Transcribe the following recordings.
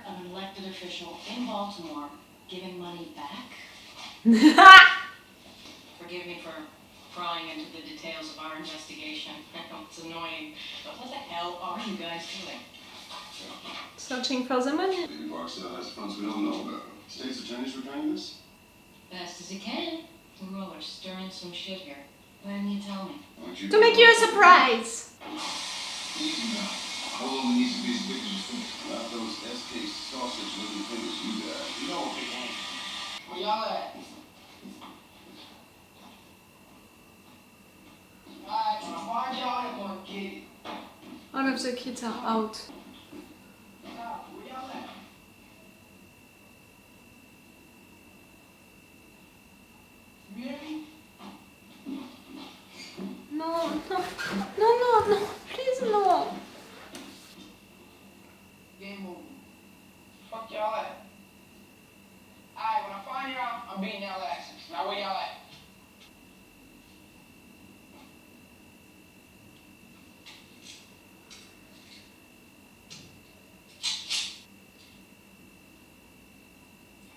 of an elected official in Baltimore giving money back? Forgive me for prying into the details of our investigation. I know it's annoying, but what the hell are you guys doing? Searching for the money. Maybe Barksdale has funds we don't know about. State's attorney's returning this? Best as he can. The roller's stirring some shit here. Why didn't you tell me? To make you a surprise. Easy now. How long needs to be as big as you think? Not those SK sausage looking fingers you got. You know what, big man? Where y'all at? Alright, when I find y'all, I'm gonna get it. All of the kids are out. Where y'all at? Really? No, no, no, no, no, please no. Game over. Fuck y'all at. Alright, when I find y'all, I'm beating y'all asses. Now where y'all at?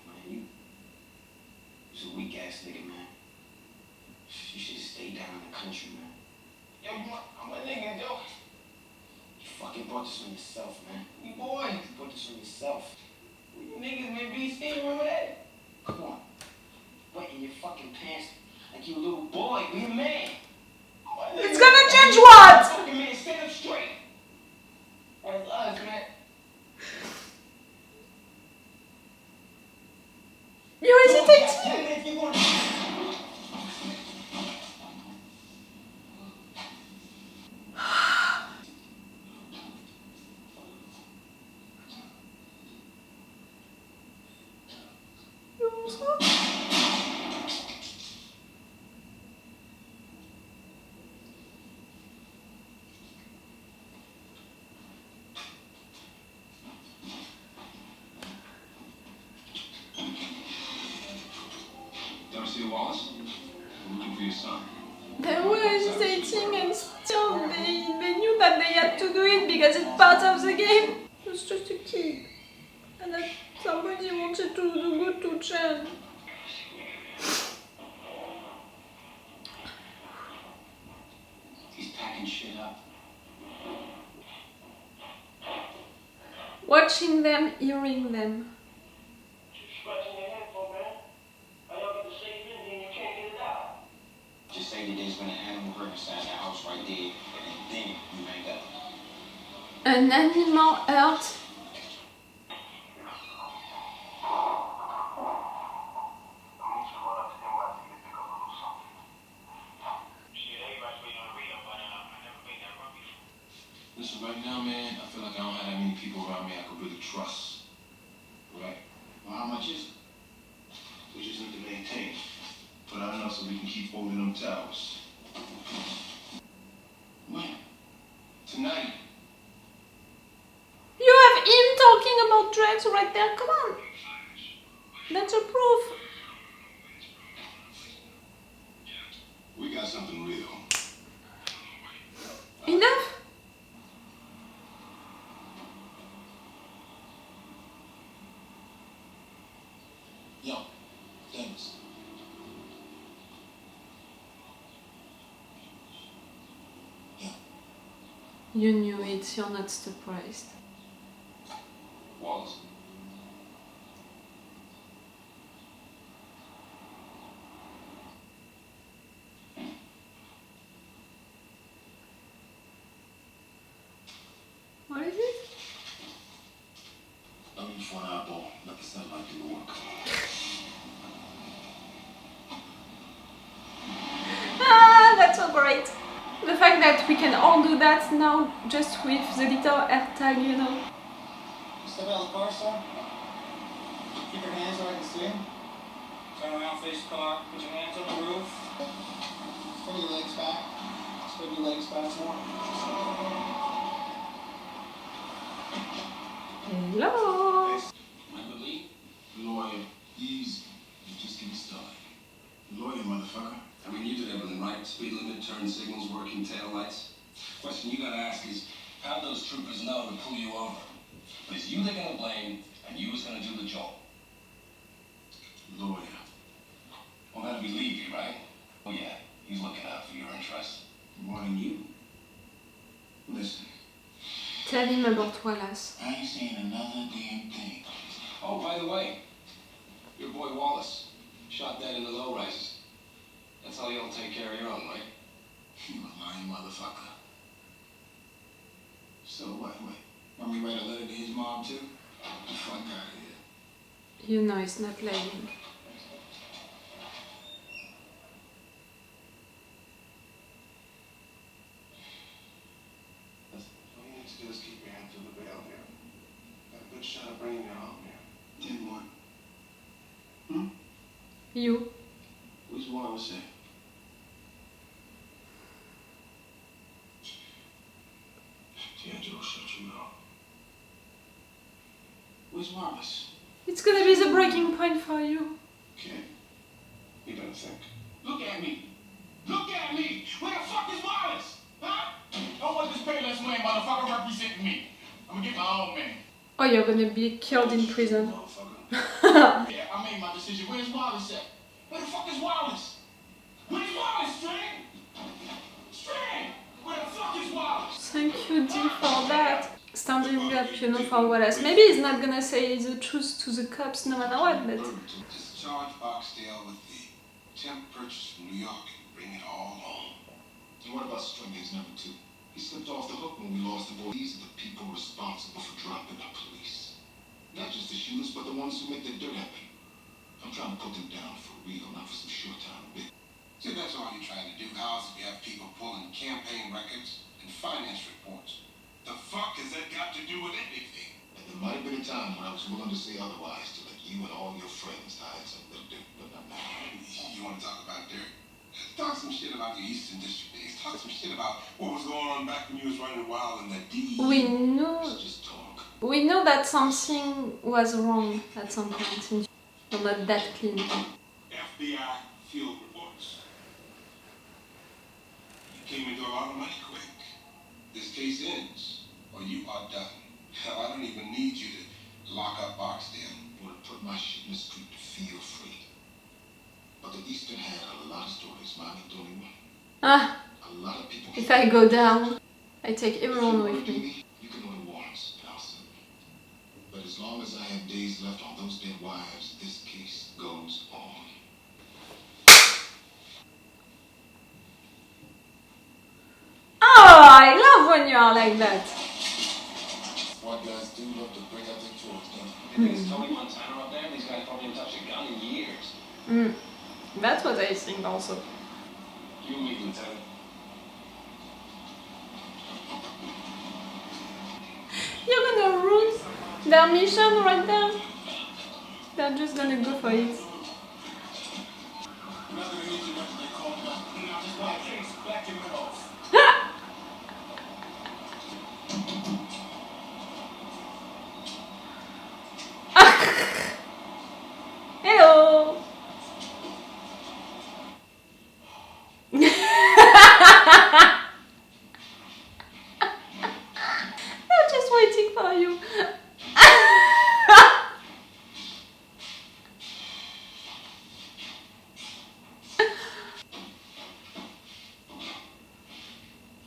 Man, you's a weak ass nigga, man. You should stay down in the country, man. Yo, I'm a nigga, yo. You fucking brought this on yourself, man. You boys, you brought this on yourself. You niggas may be still remember that? Come on. Wetting your fucking pants like you a little boy. Be a man. It's gonna change what? Fucking man, stand up straight. That's us, man. You hesitating? Damn it, if you want. See Wallace? I'm looking for your son. They were hesitating and still they knew that they had to do it because it's part of the game. It was just a kid. And that somebody wanted to do good to Chen. He's packing shit up. Watching them, hearing them. Just say that there's been an animal hurt inside the house right there, and then you hang up. An animal hurt. Listen, right now, man, I feel like I don't have that many people around me I could really trust. Right? Well, how much is it? We just need to maintain. Put out enough so we can keep holding them towers. When? Tonight. You have him talking about drugs right there. Come on. That's a proof. We got something real. Enough? Yo, thanks. You knew it, you're not surprised. Wallace. What is it? Let me just one eyeball. Let the sunlight do the work. Ah, that's so great. The fact that we can all do that now just with the little AirTag, you know. Step out of the car, sir. Keep your hands where I can see them. Turn around, face the car. Put your hands on the roof. Spread your legs back. Spread your legs back more. Hello. Remember Lee? Lawyer. Easy. You just get me started. Lawyer, motherfucker. I mean, you did everything right. Speed limit, turn signals, working taillights. Question you gotta ask is, how do those troopers know to pull you over? But it's you they're gonna blame, and you was gonna do the job. Lawyer. Well, that'd be Levy, right? Oh yeah, he's looking out for your interests. More than you. Listen. Tell him about Wallace. I ain't seen another damn thing. Oh, by the way, your boy Wallace shot that in the low rises. That's how you'll take care of your own, right? You lying motherfucker. So what? Want me to write a letter to his mom too? Get the fuck out of here. You know he's not lying. All you need to do is keep your hand through the veil here. Got a good shot of bringing you home here. Then what? You. What's Wallace say? D'Angelo shut you out. Where's Wallace? It's gonna be the breaking point for you. Okay. You better think. Look at me! Look at me! Where the fuck is Wallace? Huh? Don't want this payless man motherfucker representing me. I'm gonna get my own man. Oh, you're gonna be killed in prison. Yeah, I made my decision. Where's Wallace at? Where the fuck is Wallace? Where's Wallace, String? String! Where the fuck is Wallace? Thank you, D, for that. Standing up, you know, for Wallace. Maybe he's not gonna say the truth to the cops no matter what, but... Discharge Boxdale with the temp purchase from New York and bring it all home. And what about String's number 2? He slipped off the hook when we lost the boy. These are the people responsible for dropping the police. Not just the shooters, but the ones who make the dirt happen. I'm trying to put them down for real, not for some short-time bit. See, that's all you're trying to do, House, if you have people pulling campaign records and finance reports. The fuck has that got to do with anything? And there might have been a time when I was willing to say otherwise, to let you and all your friends hide some little dirt, but not now. You want to talk about dirt? Talk some shit about the Eastern District days. Talk some shit about what was going on back when you was running wild in that DE. Just talk. We know that something was wrong at some point. You're not that clean. FBI field reports. You came into a lot of money quick. This case ends, or you are done. Hell, I don't even need you to lock up Boxdale or to put my shit in the street to feel free. But the Eastern had a lot of stories, mine ain't the only one. Ah, A lot of people. if I go down, I take everyone with me. You can order warrants, and I'll send them. But as long as I have days left on those dead wives, this case goes on. Oh, I love when you are like that. What guys do love to bring up their toys, don't they? It's Tony Montana up there. These guys probably haven't touched a gun in years. That's what I think also. You lead, Lieutenant. You're gonna ruin their mission right there. They're just gonna go for it. I'm not gonna need you much as they call me. Now just my case, black and off. Hello! I'm just waiting for you.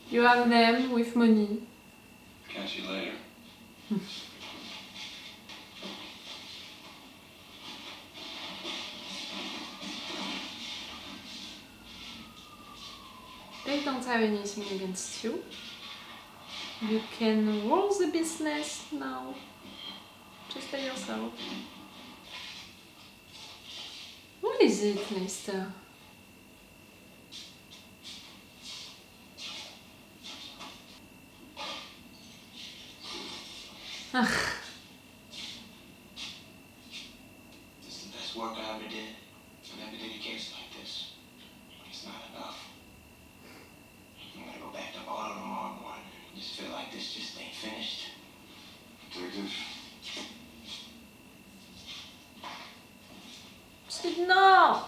You have them with money. Catch you later. They don't have anything against you. You can rule the business now. Just by yourself. What is it, Lester? Ugh. This is the best work I ever did. I never did a case like this. But it's not enough. I'm gonna go back to auto tomorrow morning. I just feel like this just ain't finished. Detective. Said no!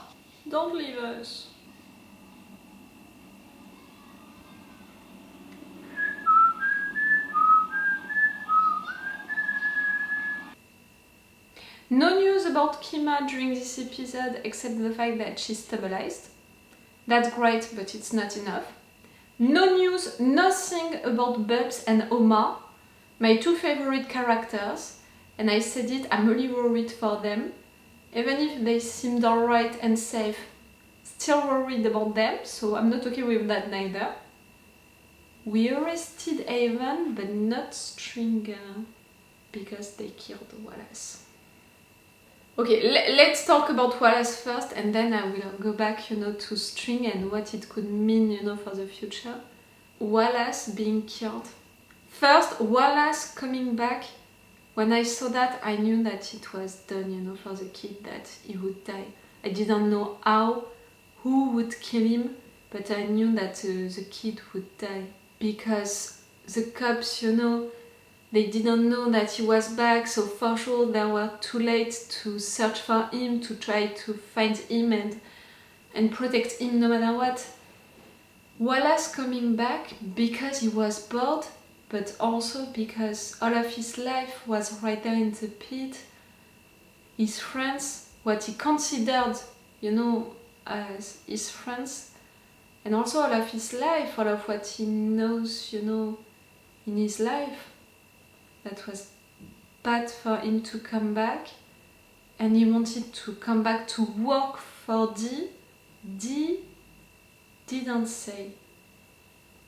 Don't leave us. No news about Kima during this episode except the fact that she's stabilized. That's great, but it's not enough. No news, nothing about Bubs and Omar, my two favorite characters, and I said it, I'm really worried for them. Even if they seemed alright and safe, still worried about them, so I'm not okay with that neither. We arrested Avon, but not Stringer, because they killed Wallace. Okay, let's talk about Wallace first, and then I will go back, to String and what it could mean, for the future. Wallace being killed. First, Wallace coming back. When I saw that, I knew that it was done, for the kid, that he would die. I didn't know how, who would kill him, but I knew that the kid would die. Because the cops, they didn't know that he was back, so for sure they were too late to search for him, to try to find him and protect him no matter what. Wallace coming back because he was bored, but also because all of his life was right there in the pit. His friends, what he considered, as his friends, and also all of his life, all of what he knows, in his life. That was bad for him to come back, and he wanted to come back to work for Dee. Dee didn't say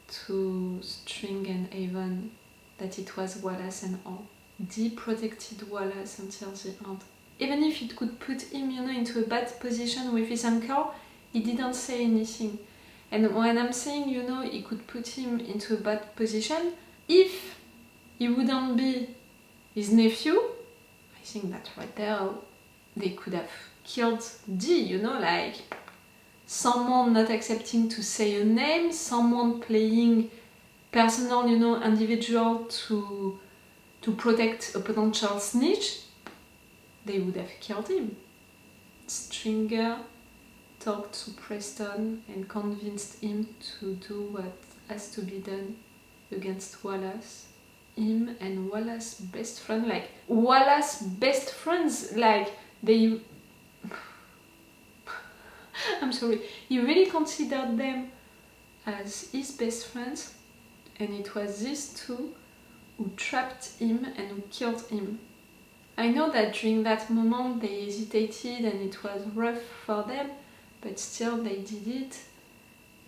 to String and Avon that it was Wallace and all. Dee protected Wallace until the end. Even if it could put him, into a bad position with his uncle, he didn't say anything. And when I'm saying, he could put him into a bad position, if he wouldn't be his nephew, I think that right there they could have killed Dee, like someone not accepting to say a name, someone playing personal, individual to protect a potential snitch, they would have killed him. Stringer talked to Preston and convinced him to do what has to be done against Wallace. Him and Wallace's best friend, Wallace's best friends, they... I'm sorry, he really considered them as his best friends, and it was these two who trapped him and who killed him. I know that during that moment they hesitated and it was rough for them, but still they did it,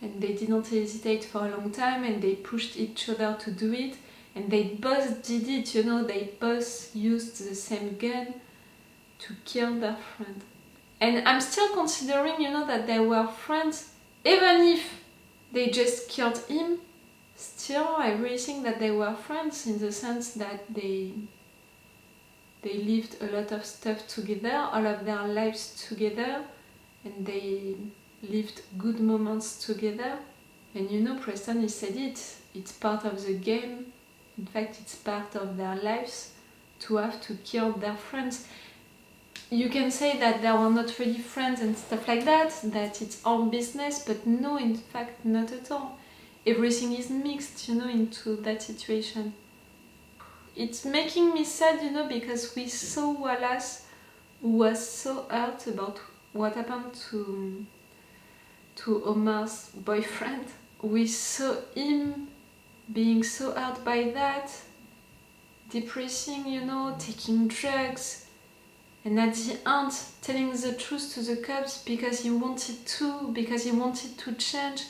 and they didn't hesitate for a long time, and they pushed each other to do it. And they both did it, they both used the same gun to kill their friend. And I'm still considering, that they were friends, even if they just killed him, still I really think that they were friends in the sense that they lived a lot of stuff together, all of their lives together, and they lived good moments together. And Preston, he said it's part of the game. In fact, it's part of their lives to have to kill their friends. You can say that they were not really friends and stuff like that it's all business, but no, in fact, not at all. Everything is mixed, into that situation. It's making me sad, because we saw Wallace, who was so hurt about what happened to Omar's boyfriend. We saw him being so hurt by that, depressing, taking drugs, and at the end telling the truth to the cops because he wanted to change,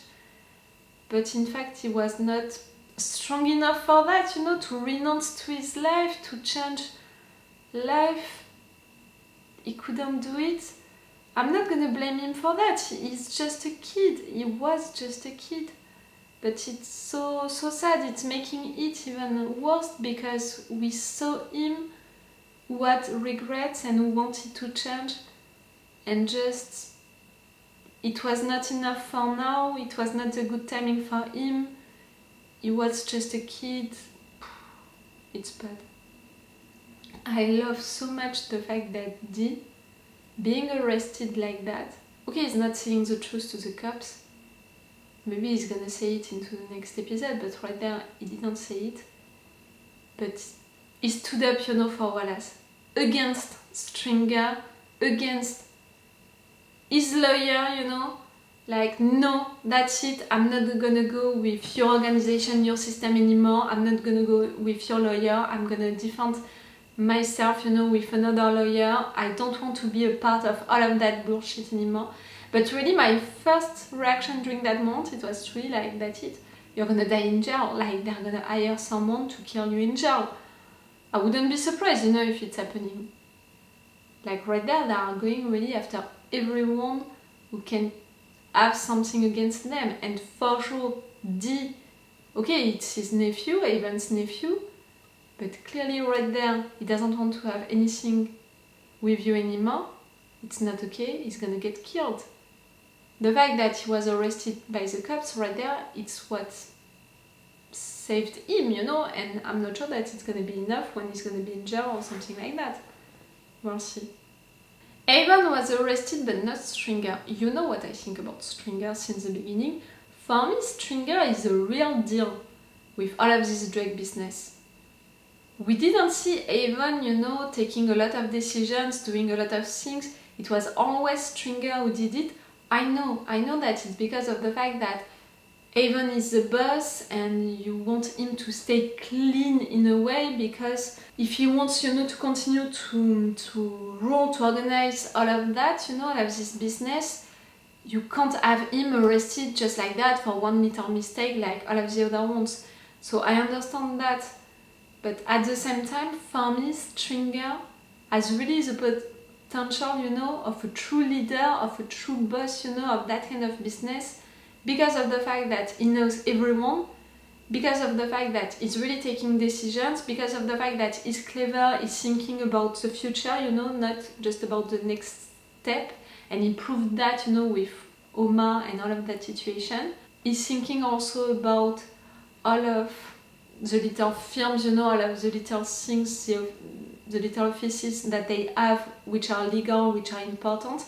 but in fact he was not strong enough for that, to renounce to his life, to change life. He couldn't do it. I'm not gonna blame him for that. He's just a kid. He was just a kid. But it's so sad. It's making it even worse because we saw him who had regrets and who wanted to change, and just it was not enough for now. It was not a good timing for him. He was just a kid. It's bad. I love so much the fact that Dee being arrested like that. Okay, he's not saying the truth to the cops. Maybe he's gonna say it into the next episode, but right there he didn't say it. But he stood up, for Wallace. Against Stringer against his lawyer, you know, like, no, that's it, I'm not gonna go with your organization, your system anymore, I'm not gonna go with your lawyer, I'm gonna defend myself, you know, with another lawyer, I don't want to be a part of all of that bullshit anymore. But really my first reaction during that moment, it was really like, that's it, you're gonna die in jail, like they're gonna hire someone to kill you in jail. I wouldn't be surprised, you know, if it's happening. Like right there, they are going really after everyone who can have something against them. And for sure, okay, it's his nephew, Avon's nephew, but clearly right there, he doesn't want to have anything with you anymore. It's not okay, he's gonna get killed. The fact that he was arrested by the cops right there, it's what saved him, you know, and I'm not sure that it's gonna be enough when he's gonna be in jail or something like that. We'll see. Avon was arrested but not Stringer. You know what I think about Stringer since the beginning. For me, Stringer is a real deal with all of this drug business. We didn't see Avon, you know, taking a lot of decisions, doing a lot of things. It was always Stringer who did it. I know that it's because of the fact that Avon is the boss and you want him to stay clean in a way, because if he wants, you know, to continue to rule, to organize all of that, you know, all of this business, you can't have him arrested just like that for one little mistake like all of the other ones. So I understand that, but at the same time, for me, Stringer has really the potential, you know, of a true leader, of a true boss, you know, of that kind of business, because of the fact that he knows everyone, because of the fact that he's really taking decisions, because of the fact that he's clever, he's thinking about the future, you know, not just about the next step, and he proved that, you know, with Omar and all of that situation. He's thinking also about all of the little firms, you know, all of the little things, the little offices that they have, which are legal, which are important.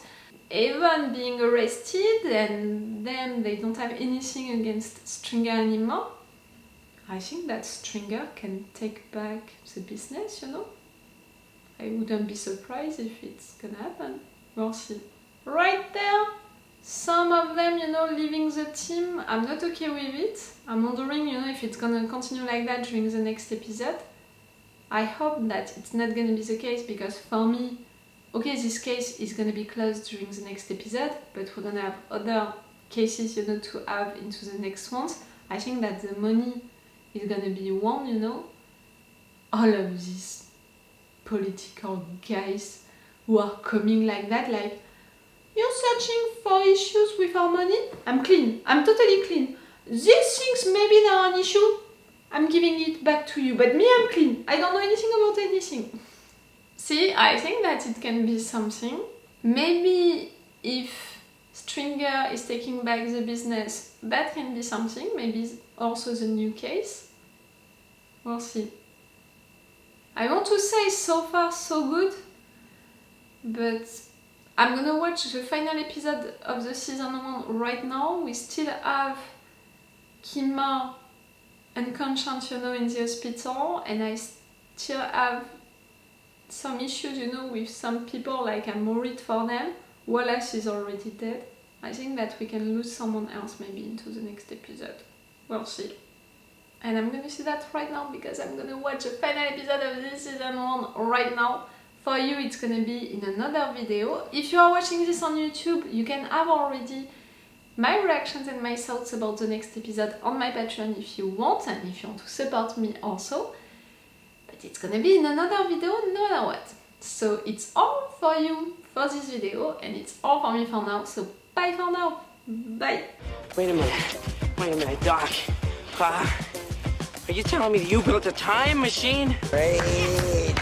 Avon being arrested and then they don't have anything against Stringer anymore, I think that Stringer can take back the business, you know. I wouldn't be surprised if it's gonna happen. We'll see. Right there, some of them, you know, leaving the team, I'm not okay with it. I'm wondering, you know, if it's gonna continue like that during the next episode. I hope that it's not gonna be the case, because for me, okay, this case is gonna be closed during the next episode, but we're gonna have other cases, you know, to have into the next ones. I think that the money is gonna be one, you know. All of these political guys who are coming like that, like, you're searching for issues with our money? I'm clean. I'm totally clean. These things, maybe they are an issue. I'm giving it back to you, but me, I'm clean. I don't know anything about anything. See, I think that it can be something. Maybe if Stringer is taking back the business, that can be something. Maybe also the new case. We'll see. I want to say so far so good, but I'm gonna watch the final episode of the season 1 right now. We still have Kima unconscious, you know, in the hospital, and I still have some issues, you know, with some people, like I'm worried for them. Wallace is already dead. I think that we can lose someone else maybe into the next episode. We'll see. And I'm gonna see that right now, because I'm gonna watch the final episode of this season 1 right now. For you, it's gonna be in another video. If you are watching this on YouTube, you can have already my reactions and my thoughts about the next episode on my Patreon if you want, and if you want to support me also. But it's gonna be in another video no matter what. So it's all for you for this video, and it's all for me for now. So bye for now. Bye. Wait a minute, Doc. Are you telling me that you built a time machine? Great.